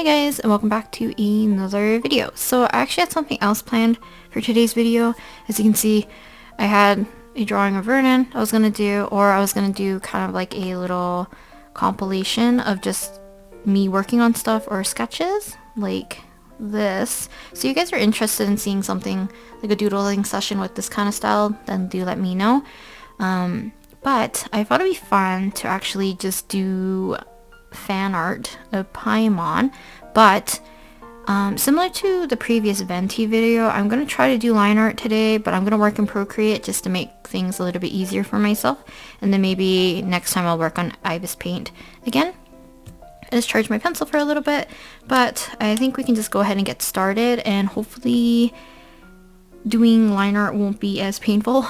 Hi guys, and welcome back to another video. So I actually had something else planned for today's video. As you can see, I had a drawing of Vernon I was gonna do, or I was gonna do kind of like a little compilation of just me working on stuff or sketches like this. So you guys are interested in seeing something like a doodling session with this kind of style, then do let me know. But I thought it'd be fun to actually just do fan art of Paimon, but similar to the previous Venti video, I'm going to try to do line art today, but I'm going to work in Procreate just to make things a little bit easier for myself, and then maybe next time I'll work on Ibis Paint again. I just charged my pencil for a little bit, but I think we can just go ahead and get started, and hopefully doing line art won't be as painful.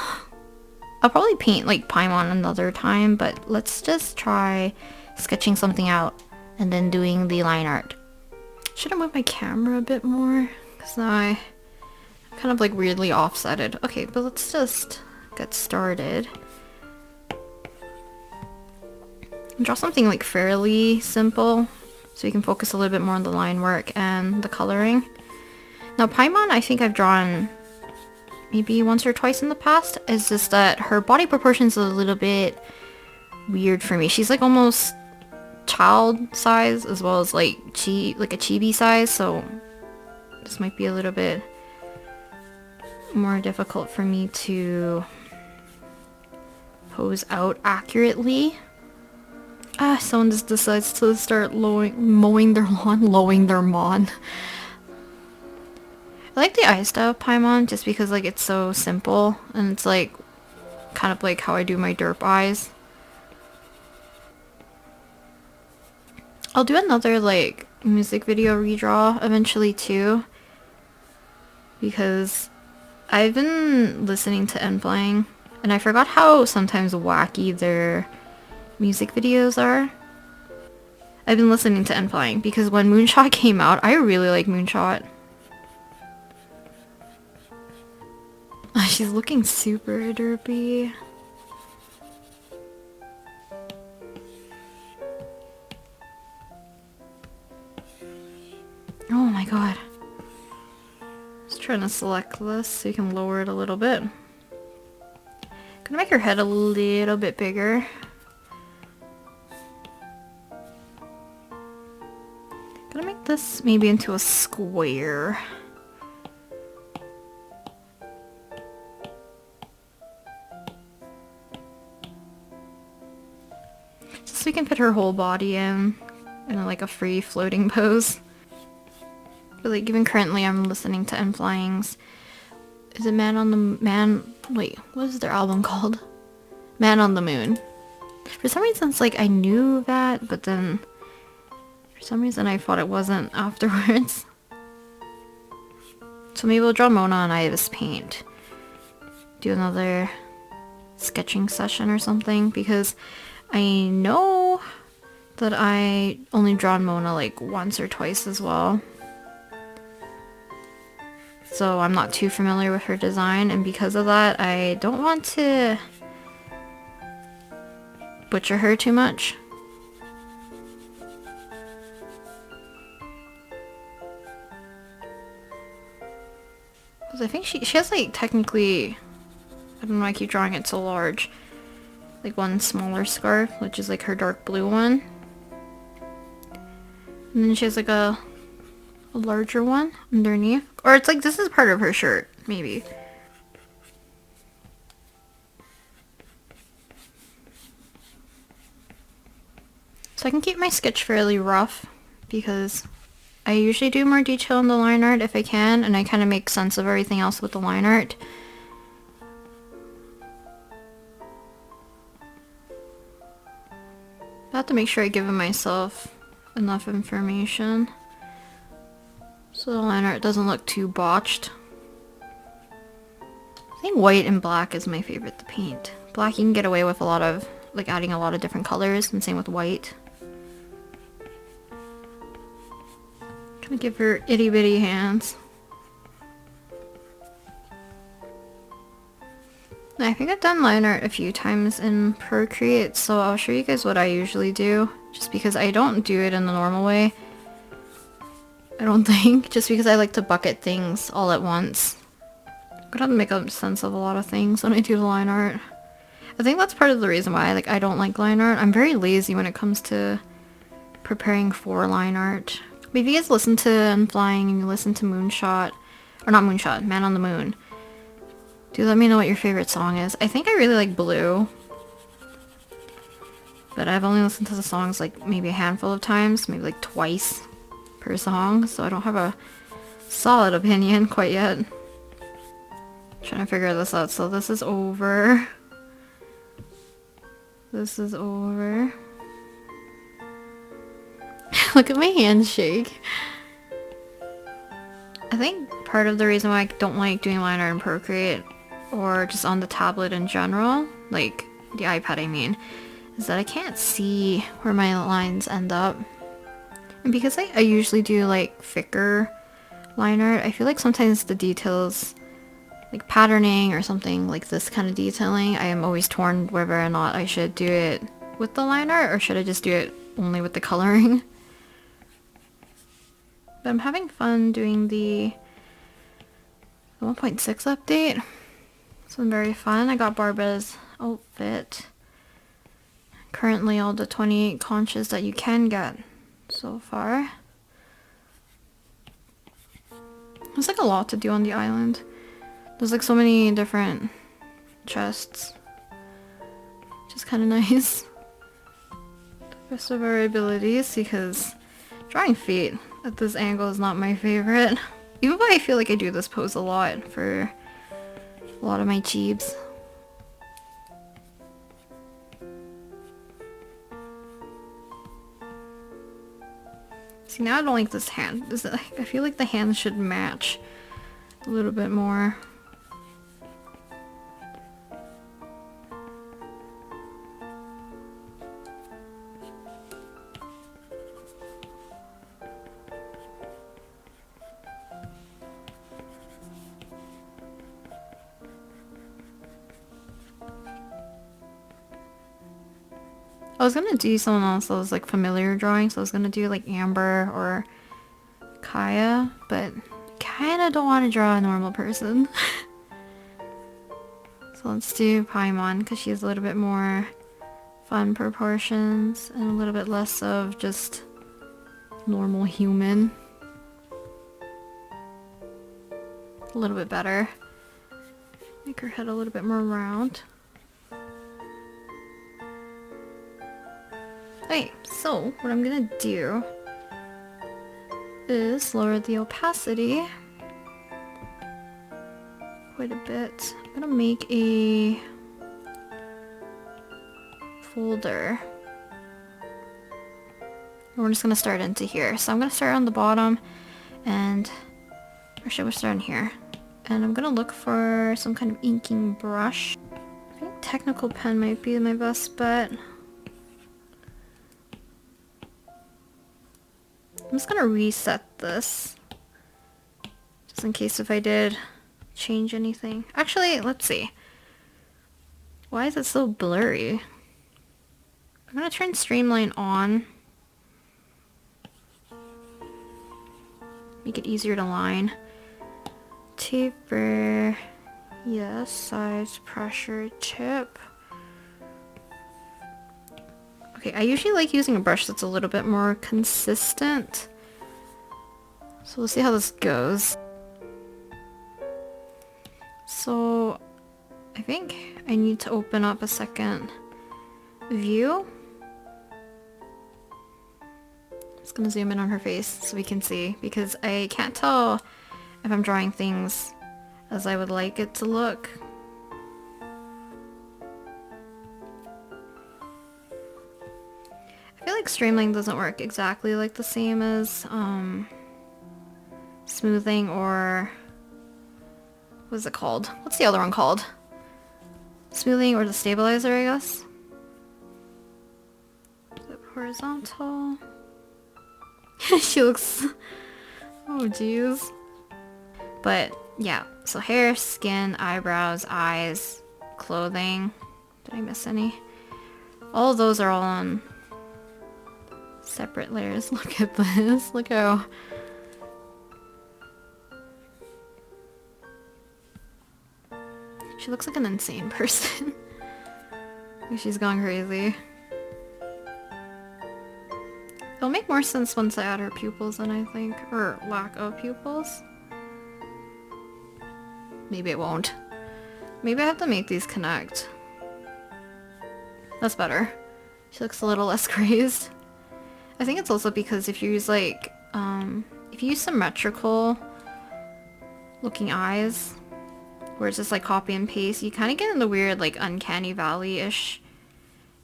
I'll probably paint like Paimon another time, but let's just try sketching something out and then doing the line art. Should I move my camera a bit more? Because now I'm kind of like weirdly offsetted. Okay, but let's just get started. Draw something like fairly simple so you can focus a little bit more on the line work and the coloring. Now Paimon, I think I've drawn maybe once or twice in the past. It's just that her body proportions are a little bit weird for me. She's like almost child size as well as like a chibi size, so this might be a little bit more difficult for me to pose out accurately. Someone just decides to start mowing their lawn. I like the eye style of Paimon just because like it's so simple and it's like kind of like how I do my derp eyes. I'll do another like music video redraw eventually too, because I've been listening to N-Flying and I forgot how sometimes wacky their music videos are. I've been listening to N-Flying because when Moonshot came out, I really like Moonshot. She's looking super derpy. Oh my god. Just trying to select this so you can lower it a little bit. Gonna make her head a little bit bigger. Gonna make this maybe into a square. So we can fit her whole body in like a free floating pose. But like even currently I'm listening to N-Flying's, is it wait, what is their album called? Man on the Moon. For some reason it's like I knew that, but then for some reason I thought it wasn't afterwards. So maybe we'll draw Mona on Ibis Paint. Do another sketching session or something, because I know that I only drawn Mona like once or twice as well. So I'm not too familiar with her design, and because of that I don't want to butcher her too much. Because I think she has like technically, I don't know why I keep drawing it so large, like one smaller scarf, which is like her dark blue one. And then she has like a larger one underneath. Or it's like this is part of her shirt, maybe. So I can keep my sketch fairly rough because I usually do more detail in the line art if I can, and I kind of make sense of everything else with the line art. I have to make sure I give myself enough information so the line art doesn't look too botched. I think white and black is my favorite to paint. Black you can get away with a lot of, like adding a lot of different colors, and same with white. Gonna give her itty bitty hands. I think I've done line art a few times in Procreate, so I'll show you guys what I usually do, just because I don't do it in the normal way. I don't think, just because I like to bucket things all at once. I'm gonna have to make a sense of a lot of things when I do the line art. I think that's part of the reason why I don't like line art. I'm very lazy when it comes to preparing for line art. But if you guys listen to I'm Flying and you listen to Moonshot, or not Moonshot, Man on the Moon, do let me know what your favorite song is. I think I really like Blue, but I've only listened to the songs like maybe a handful of times, maybe like twice per song, so I don't have a solid opinion quite yet. Trying to figure this out. So this is over. This is over. Look at my hand shake. I think part of the reason why I don't like doing line art in Procreate, or just on the tablet in general, like the iPad I mean, is that I can't see where my lines end up. And because I usually do like thicker line art, I feel like sometimes the details, like patterning or something like this kind of detailing, I am always torn whether or not I should do it with the line art or should I just do it only with the coloring. But I'm having fun doing the 1.6 update. It's been very fun. I got Barbara's outfit. Currently all the 28 conches that you can get so far. There's like a lot to do on the island. There's like so many different chests. Which is kind of nice. The best of our abilities, because drawing feet at this angle is not my favorite. Even though I feel like I do this pose a lot for a lot of my chibis. See, now I don't like this hand. I feel like the hand should match a little bit more. I was gonna do someone else's like familiar drawing, so I was gonna do like Amber or Kaya, but kinda don't want to draw a normal person. So let's do Paimon, because she has a little bit more fun proportions and a little bit less of just normal human. A little bit better. Make her head a little bit more round. Okay, so what I'm gonna do is lower the opacity quite a bit. I'm gonna make a folder. And we're just gonna start into here. So I'm gonna start on the bottom, and or should we start in here? And I'm gonna look for some kind of inking brush. I think technical pen might be my best bet. I'm just gonna reset this, just in case if I did change anything. Actually, let's see. Why is it so blurry? I'm gonna turn streamline on. Make it easier to line. Taper. Yes, size, pressure, tip. Okay, I usually like using a brush that's a little bit more consistent. So we'll see how this goes. So I think I need to open up a second view. Just gonna zoom in on her face so we can see, because I can't tell if I'm drawing things as I would like it to look. I feel like streamlining doesn't work exactly like the same as smoothing, or what's it called? What's the other one called? Smoothing or the stabilizer, I guess. Horizontal. She looks... Oh jeez. But yeah, so hair, skin, eyebrows, eyes, clothing. Did I miss any? All of those are all on separate layers. Look at this. Look how She looks like an insane person. She's gone crazy. It'll make more sense once I add her pupils in, I think. Or lack of pupils. Maybe it won't. Maybe I have to make these connect. That's better. She looks a little less crazed. I think it's also because if you use like, if you use symmetrical looking eyes, where it's just like copy and paste, you kind of get in the weird like uncanny valley-ish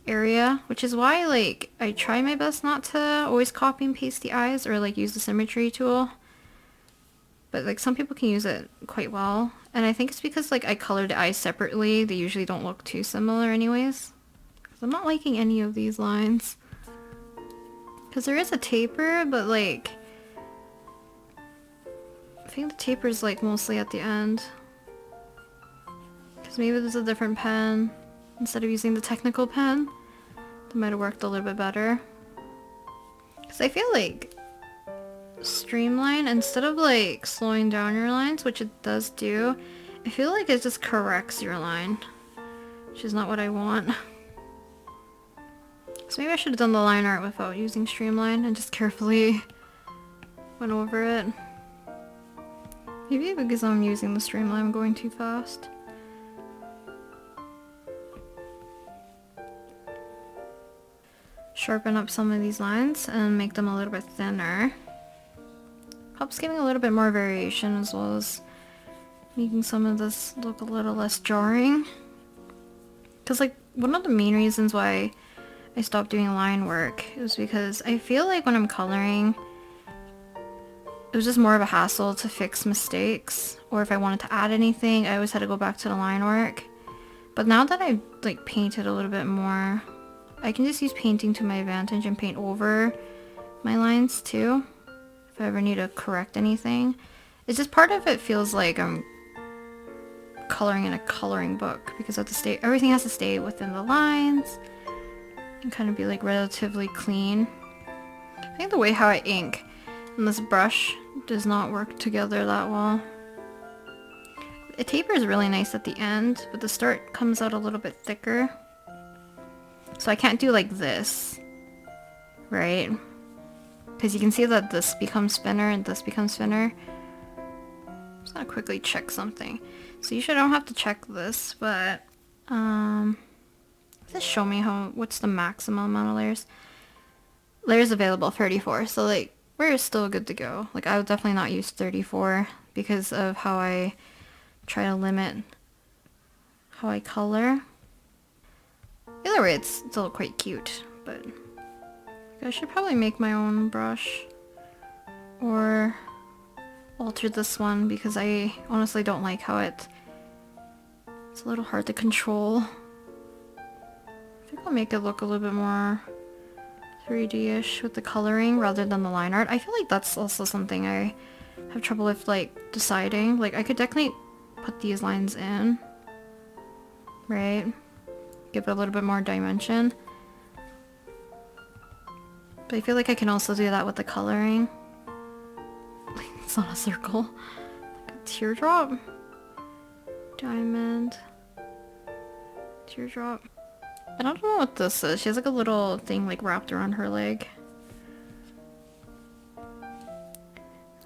area, which is why like I try my best not to always copy and paste the eyes or like use the symmetry tool. But like some people can use it quite well. And I think it's because like I color the eyes separately. They usually don't look too similar anyways. Because I'm not liking any of these lines. Because there is a taper, but like I think the taper is like mostly at the end. Because maybe there's a different pen. Instead of using the technical pen, that might have worked a little bit better. Because I feel like streamline, instead of like slowing down your lines, which it does do, I feel like it just corrects your line, which is not what I want. So maybe I should have done the line art without using streamline and just carefully went over it. Maybe because I'm using the streamline I'm going too fast. Sharpen up some of these lines and make them a little bit thinner. Helps giving a little bit more variation as well as making some of this look a little less jarring. Because like one of the main reasons why I stopped doing line work is because I feel like when I'm coloring, it was just more of a hassle to fix mistakes, or if I wanted to add anything, I always had to go back to the line work. But now that I've like painted a little bit more, I can just use painting to my advantage and paint over my lines too, if I ever need to correct anything. It's just part of it feels like I'm coloring in a coloring book, because I have to stay, everything has to stay within the lines and kind of be like relatively clean. I think the way how I ink and this brush does not work together that well. It tapers really nice at the end, but the start comes out a little bit thicker. So I can't do like this, right? Because you can see that this becomes thinner and this becomes thinner. I'm just gonna quickly check something. So usually I don't have to check this, but just show me what's the maximum amount of layers. Layers available, 34. So like we're still good to go. Like I would definitely not use 34 because of how I try to limit how I color. Either way, it's still quite cute, but I should probably make my own brush or alter this one because I honestly don't like how it's a little hard to control. I think I'll make it look a little bit more 3D-ish with the coloring rather than the line art. I feel like that's also something I have trouble with, like, deciding. Like, I could definitely put these lines in, right? Give it a little bit more dimension. But I feel like I can also do that with the coloring. It's not a circle. Like a teardrop. Diamond. Teardrop. I don't know what this is. She has like a little thing like wrapped around her leg.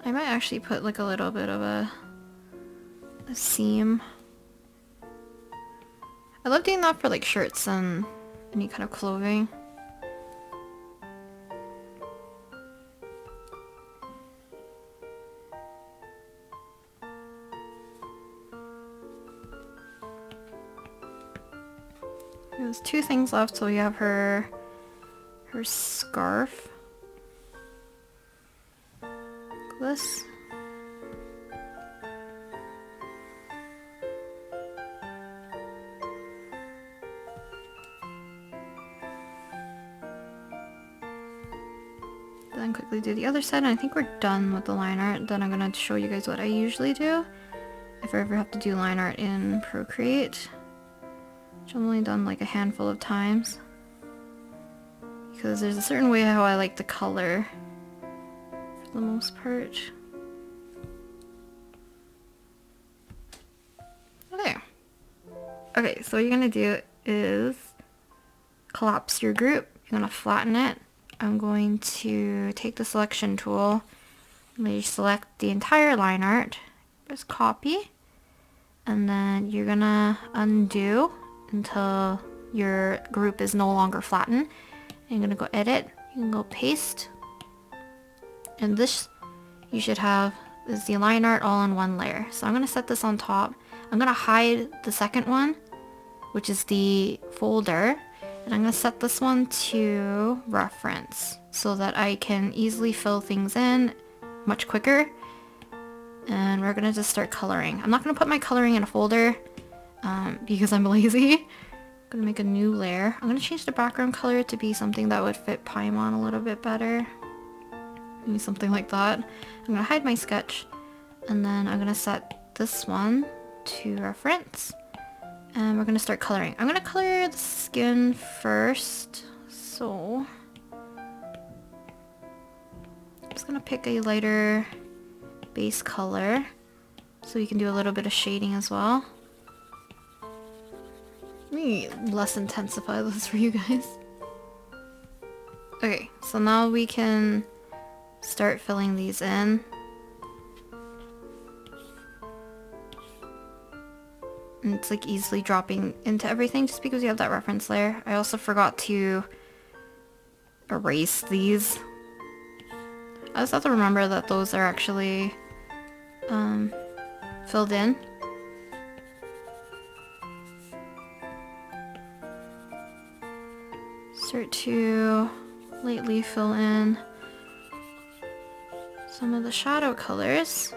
I might actually put like a little bit of a seam. I love doing that for like shirts and any kind of clothing. There's two things left, so we have her scarf. This. Then quickly do the other side, and I think we're done with the line art. Then I'm gonna show you guys what I usually do if I ever have to do line art in Procreate, which I've only done like a handful of times because there's a certain way how I like to color for the most part. Okay, Okay, so what you're gonna do is collapse your group. You're gonna flatten it. I'm going to take the selection tool. You select the entire line art. Press copy. And then you're gonna undo until your group is no longer flattened. You're gonna go edit. You can go paste. And this you should have is the line art all in one layer. So I'm gonna set this on top. I'm gonna hide the second one, which is the folder. And I'm gonna set this one to reference so that I can easily fill things in much quicker. And we're gonna just start coloring. I'm not gonna put my coloring in a folder because I'm lazy. I'm gonna make a new layer. I'm gonna change the background color to be something that would fit Paimon a little bit better. Maybe something like that. I'm gonna hide my sketch, and then I'm gonna set this one to reference. And we're gonna start coloring. I'm gonna color the skin first. So I'm just gonna pick a lighter base color so you can do a little bit of shading as well. Let me less intensify this for you guys. Okay, so now we can start filling these in. And it's like easily dropping into everything just because you have that reference layer. I also forgot to erase these. I just have to remember that those are actually filled in. Start to lightly fill in some of the shadow colors.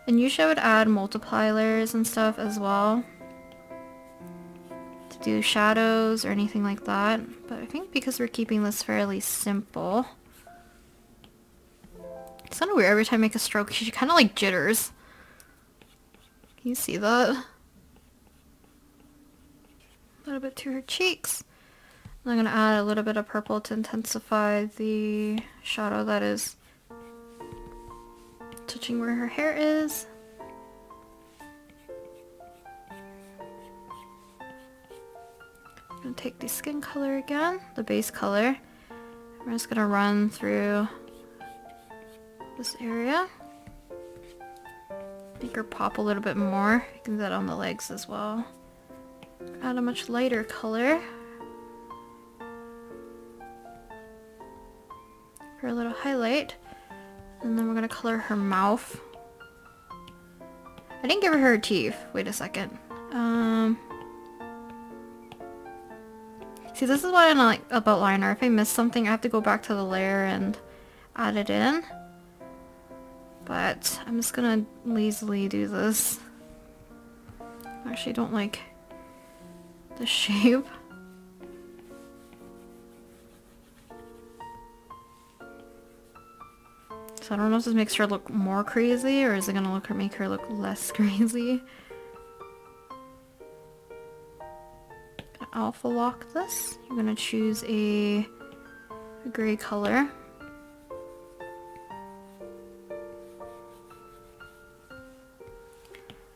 And usually I would add multiply layers and stuff as well to do shadows or anything like that. But I think because we're keeping this fairly simple, it's kind of weird every time I make a stroke. She kind of like jitters. Can you see that? A little bit to her cheeks. I'm going to add a little bit of purple to intensify the shadow that is touching where her hair is. I'm going to take the skin color again, the base color. We're just going to run through this area. Make her pop a little bit more. You can do that on the legs as well. Add a much lighter color for a little highlight. And then we're gonna color her mouth. I didn't give her teeth. Wait a second. See, this is what I like about line art. If I miss something, I have to go back to the layer and add it in. But I'm just gonna lazily do this. I actually don't like the shape. So I don't know if this makes her look more crazy or is it gonna make her look less crazy. Gonna alpha lock this. You're gonna choose a gray color.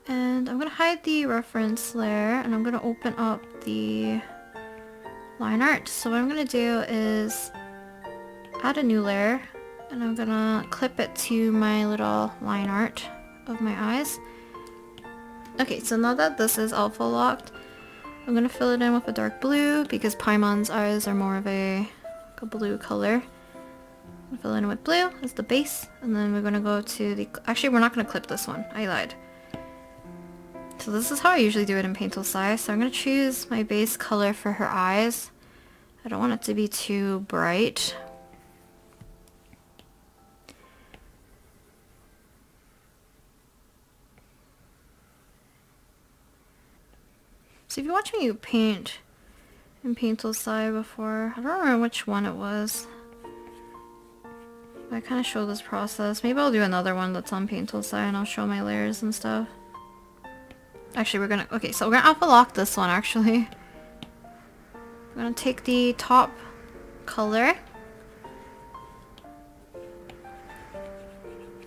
And I'm gonna hide the reference layer and I'm gonna open up the line art. So what I'm gonna do is add a new layer. And I'm gonna clip it to my little line art of my eyes. Okay, so now that this is alpha locked, I'm gonna fill it in with a dark blue because Paimon's eyes are more of a blue color. I'm gonna fill it in with blue as the base, and then we're gonna go to the... Actually, we're not gonna clip this one. I lied. So this is how I usually do it in Paint Tool size. So I'm gonna choose my base color for her eyes. I don't want it to be too bright. So if you watched me paint in Paint Tool Sci before, I don't remember which one it was. But I kind of show this process. Maybe I'll do another one that's on Paint Tool Sci and I'll show my layers and stuff. Actually, we're gonna... Okay, so we're gonna alpha lock this one, actually. We're gonna take the top color.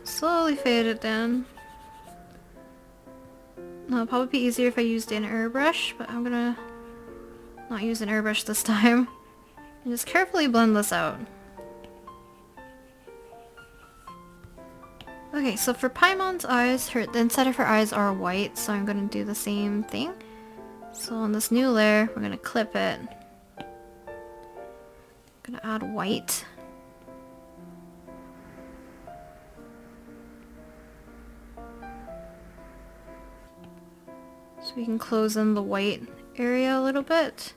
Slowly fade it in. It'll probably be easier if I used an airbrush, but I'm gonna not use an airbrush this time. And just carefully blend this out. Okay, so for Paimon's eyes, the inside of her eyes are white, so I'm gonna do the same thing. So on this new layer, we're gonna clip it. Gonna add white. So we can close in the white area a little bit.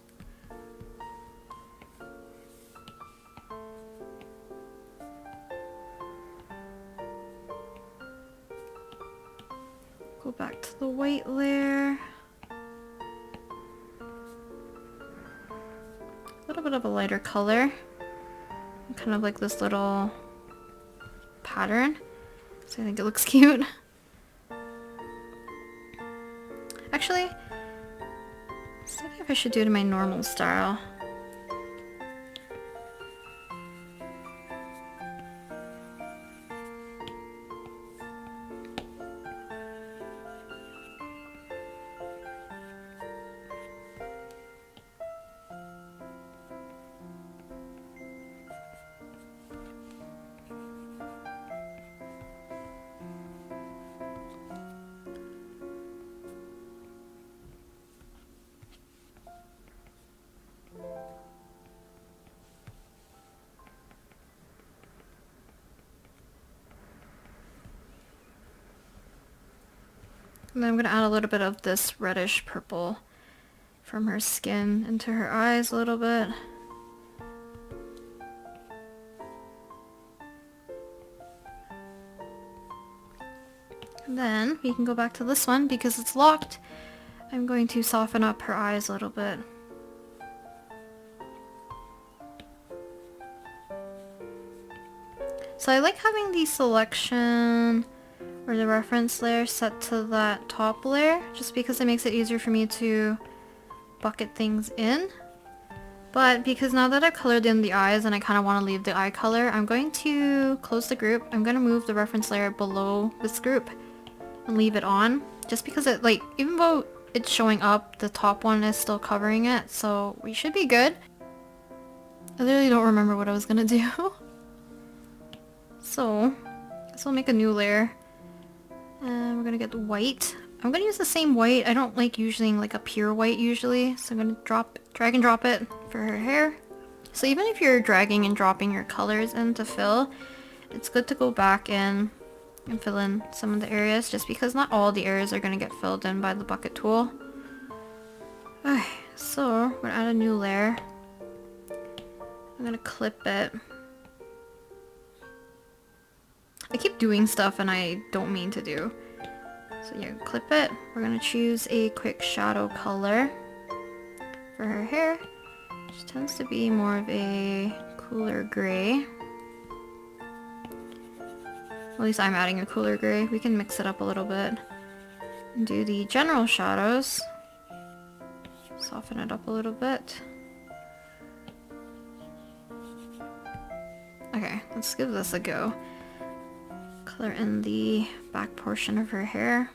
Go back to the white layer. A little bit of a lighter color. Kind of like this little pattern. So I think it looks cute. Actually, I was thinking if I should do it in my normal style. And then I'm going to add a little bit of this reddish purple from her skin into her eyes a little bit. And then we can go back to this one because it's locked. I'm going to soften up her eyes a little bit. So I like having the selection or the reference layer set to that top layer just because it makes it easier for me to bucket things in. But because now that I've colored in the eyes and I kind of want to leave the eye color, I'm going to close the group. I'm going to move the reference layer below this group and leave it on just because it, like, even though it's showing up, the top one is still covering it, so we should be good. I literally don't remember what I was gonna do. So this will make a new layer. And we're gonna get the white. I'm gonna use the same white. I don't like using like a pure white usually, so I'm gonna drag and drop it for her hair. So even if you're dragging and dropping your colors in to fill, it's good to go back in and fill in some of the areas just because not all the areas are gonna get filled in by the bucket tool. Okay, so we're gonna add a new layer. I'm gonna clip it. I keep doing stuff and I don't mean to do. So yeah, clip it. We're gonna choose a quick shadow color for her hair, which tends to be more of a cooler gray. At least I'm adding a cooler gray. We can mix it up a little bit and do the general shadows. Soften it up a little bit. Okay, let's give this a go. Color in the back portion of her hair.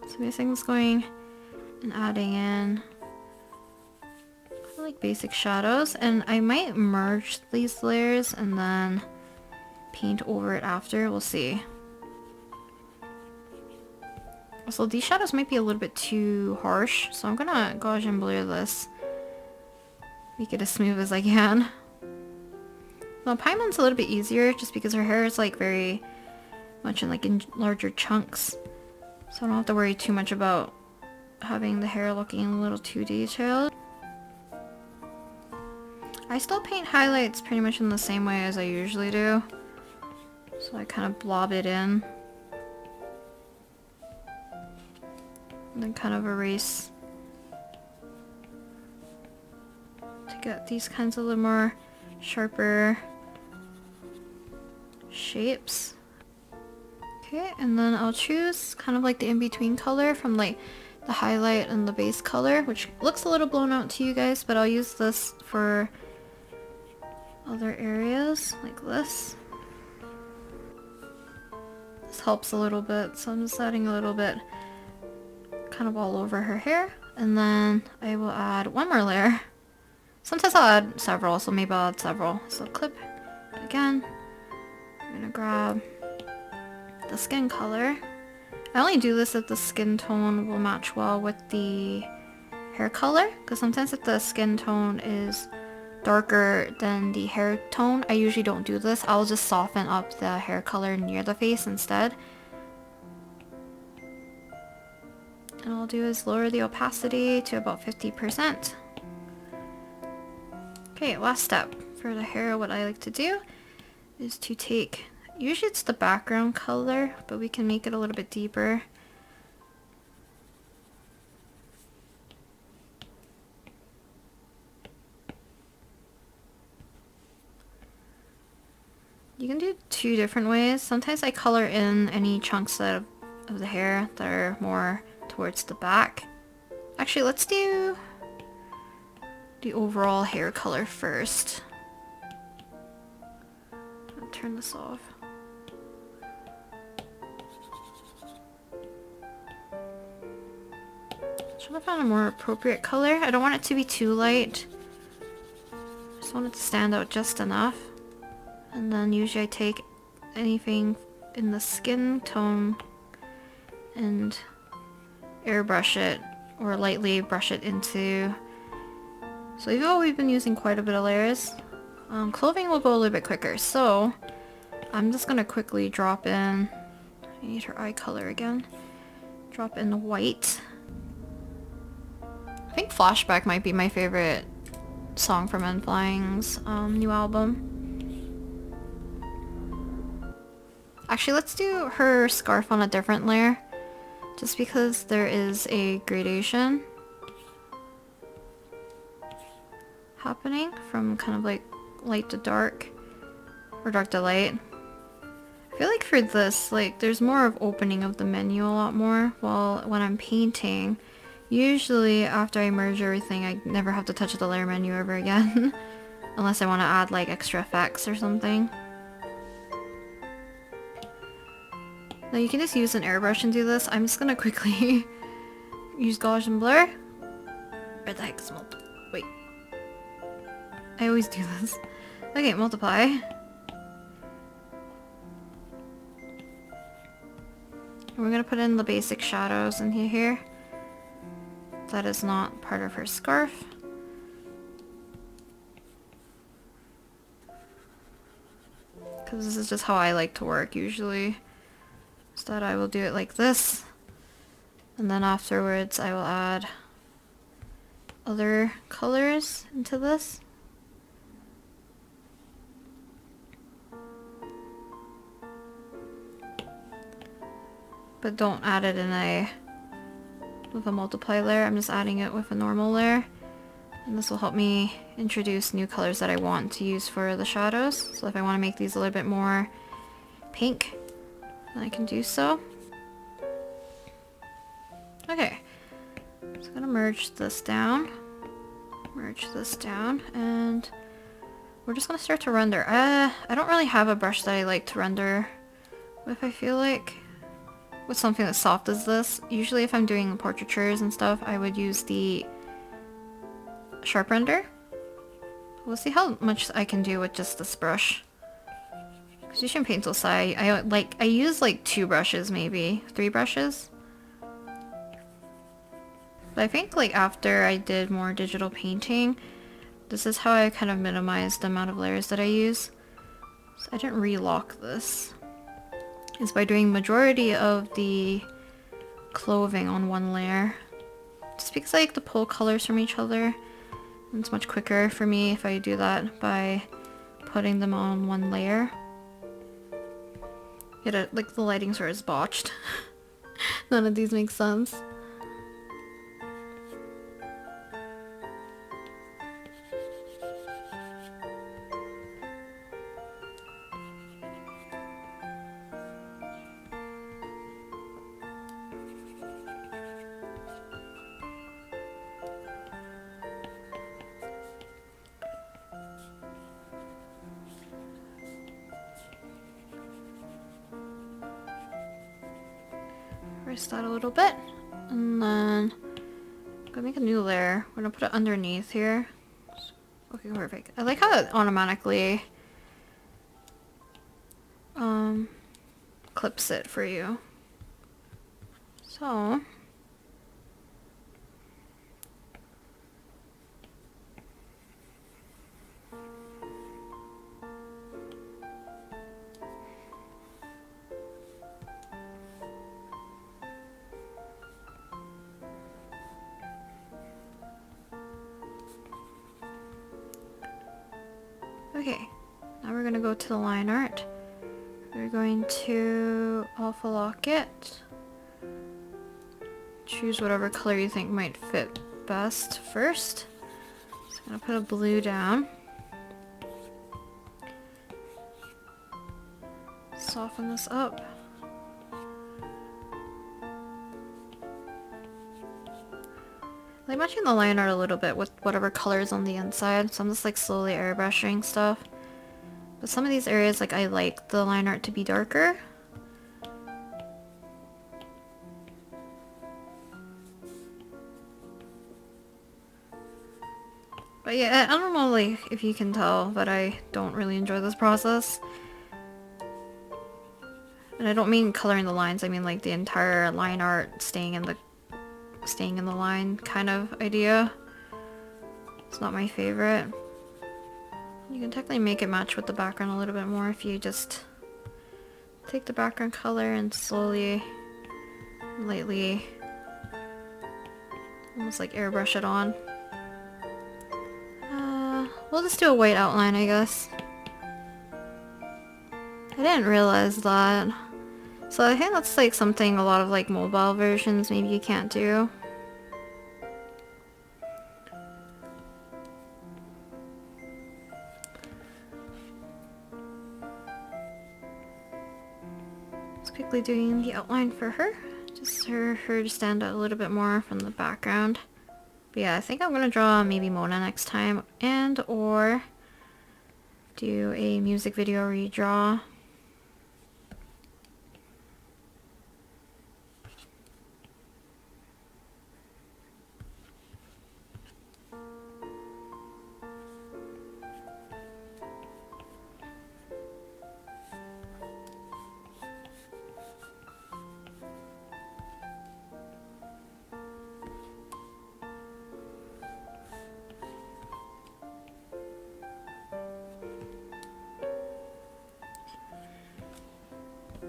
So basically just going and adding in like basic shadows, and I might merge these layers and then paint over it after. We'll see. So these shadows might be a little bit too harsh, so I'm gonna Gaussian blur this. Make it as smooth as I can. Well, Paimon's a little bit easier just because her hair is like very much in larger chunks. So I don't have to worry too much about having the hair looking a little too detailed. I still paint highlights pretty much in the same way as I usually do. So I kind of blob it in. And then kind of erase to get these kinds of little more sharper shapes. Okay, Okay, and then I'll choose kind of like the in-between color from like the highlight and the base color, which looks a little blown out to you guys, but I'll use this for other areas like this. This helps a little bit, so I'm just adding a little bit kind of all over her hair. And then I will add one more layer. Sometimes I'll add several, so maybe I'll add several. So clip again. I'm gonna grab the skin color. I only do this if the skin tone will match well with the hair color, because sometimes if the skin tone is darker than the hair tone, I usually don't do this. I'll just soften up the hair color near the face instead. And all I'll do is lower the opacity to about 50%. Okay, last step. For the hair, what I like to do is to take, usually it's the background color, but we can make it a little bit deeper. You can do two different ways. Sometimes I color in any chunks of the hair that are more towards the back. Actually, let's do the overall hair color first. I'll turn this off. Trying to find a more appropriate color. I don't want it to be too light. I just want it to stand out just enough. And then usually I take anything in the skin tone and airbrush it or lightly brush it into. So even though we've been using quite a bit of layers, clothing will go a little bit quicker. So I'm just gonna quickly drop in, I need her eye color again, drop in the white. I think Flashback might be my favorite song from Finalizing's new album. Actually, let's do her scarf on a different layer, just because there is a gradation happening from kind of like light to dark, or dark to light. I feel like for this, like, there's more of opening of the menu a lot more, while when I'm painting, usually after I merge everything, I never have to touch the layer menu ever again, unless I want to add like extra effects or something. Now you can just use an airbrush and do this. I'm just gonna quickly use Gaussian blur. Where the heck is wait. I always do this. Okay, multiply. And we're gonna put in the basic shadows in here. That is not part of her scarf. Because this is just how I like to work usually. So that I will do it like this, and then afterwards I will add other colors into this. But don't add it in with a multiply layer. I'm just adding it with a normal layer, and this will help me introduce new colors that I want to use for the shadows. So if I want to make these a little bit more pink, I can do so. Okay, so I'm gonna merge this down, and we're just gonna start to render. I don't really have a brush that I like to render with, I feel like, with something as soft as this. Usually if I'm doing portraitures and stuff, I would use the sharp render. We'll see how much I can do with just this brush. Precision Pencil side, I use like 2 brushes, maybe 3 brushes. But I think like after I did more digital painting, this is how I kind of minimized the amount of layers that I use. So I didn't relock this. It's by doing majority of the clothing on one layer. Just because I like to pull colors from each other. And it's much quicker for me if I do that by putting them on one layer. Like the lighting sort of is botched. None of these make sense. erase that a little bit. And then I'm gonna make a new layer. We're gonna put it underneath here. Okay, perfect. I like how it automatically clips it for you. So okay, now we're gonna go to the line art. We're going to alpha lock it. Choose whatever color you think might fit best first. So I'm gonna put a blue down. Soften this up. I like matching the line art a little bit with whatever color is on the inside, so I'm just like slowly airbrushing stuff. But some of these areas, like I like the line art to be darker. But yeah, I don't know like if you can tell, but I don't really enjoy this process. And I don't mean coloring the lines, I mean like the entire line art staying in the line kind of idea. It's not my favorite. You can technically make it match with the background a little bit more if you just take the background color and slowly, lightly, almost like airbrush it on. We'll just do a white outline, I guess. I didn't realize that. So I think that's like something a lot of like mobile versions maybe you can't do. Just quickly doing the outline for her. Just for her to stand out a little bit more from the background. But yeah, I think I'm gonna draw maybe Mona next time, and or do a music video redraw.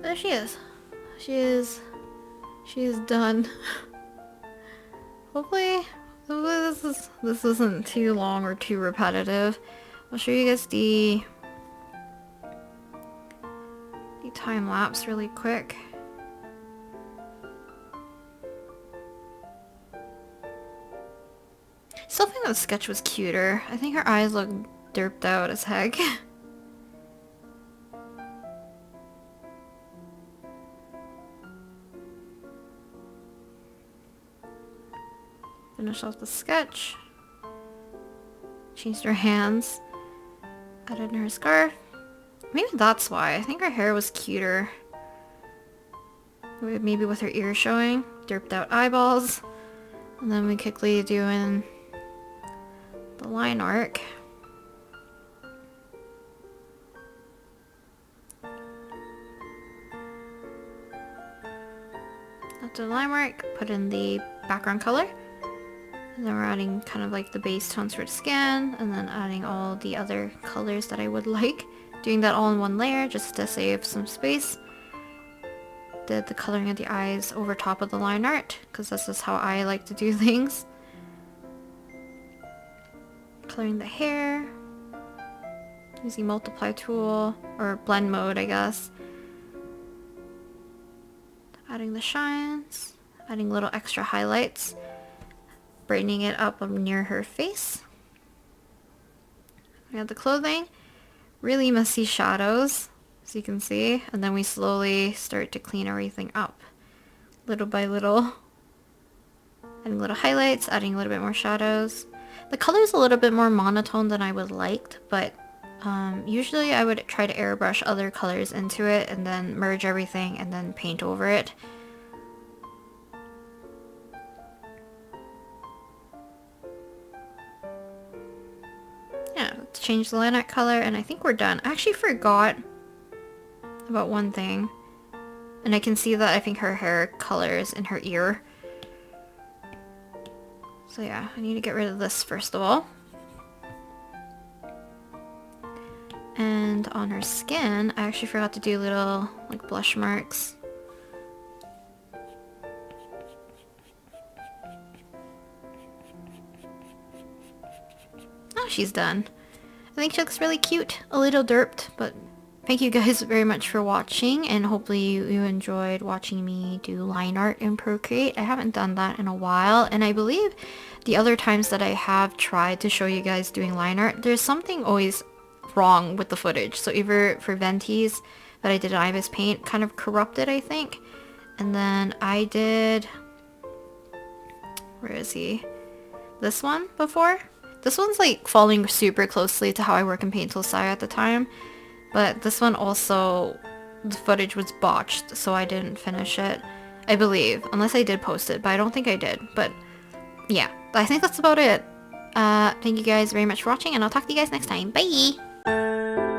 There she is. She is done. Hopefully this isn't too long or too repetitive. I'll show you guys the time lapse really quick. Still think that sketch was cuter. I think her eyes look derped out as heck. Finish off the sketch. Changed her hands. Added in her scarf. Maybe that's why. I think her hair was cuter. Maybe with her ears showing. Derped out eyeballs. And then we quickly do in the line arc. After the line arc, put in the background color. And then we're adding kind of like the base tones for the skin, and then adding all the other colors that I would like. Doing that all in one layer just to save some space. Did the coloring of the eyes over top of the line art, because this is how I like to do things. Coloring the hair. Using multiply tool, or blend mode I guess. Adding the shines. Adding little extra highlights. Brightening it up near her face. We have the clothing. Really messy shadows, as you can see. And then we slowly start to clean everything up. Little by little. Adding little highlights, adding a little bit more shadows. The color is a little bit more monotone than I would liked, but usually I would try to airbrush other colors into it and then merge everything and then paint over it. to change the lineart color, and I think we're done. I actually forgot about one thing. And I can see that I think her hair color is in her ear. So yeah, I need to get rid of this first of all. And on her skin, I actually forgot to do little like blush marks. Oh, she's done. I think she looks really cute, a little derped, but thank you guys very much for watching, and hopefully you enjoyed watching me do line art in Procreate. I haven't done that in a while, and I believe the other times that I have tried to show you guys doing line art, there's something always wrong with the footage. So either for Venti's that I did in Ibis Paint kind of corrupted, I think, and then I did, where is he? This one before? This one's like following super closely to how I work in Paint Tool Saya at the time. But this one also, the footage was botched, so I didn't finish it, I believe. Unless I did post it, but I don't think I did. But yeah, I think that's about it. Thank you guys very much for watching, and I'll talk to you guys next time. Bye!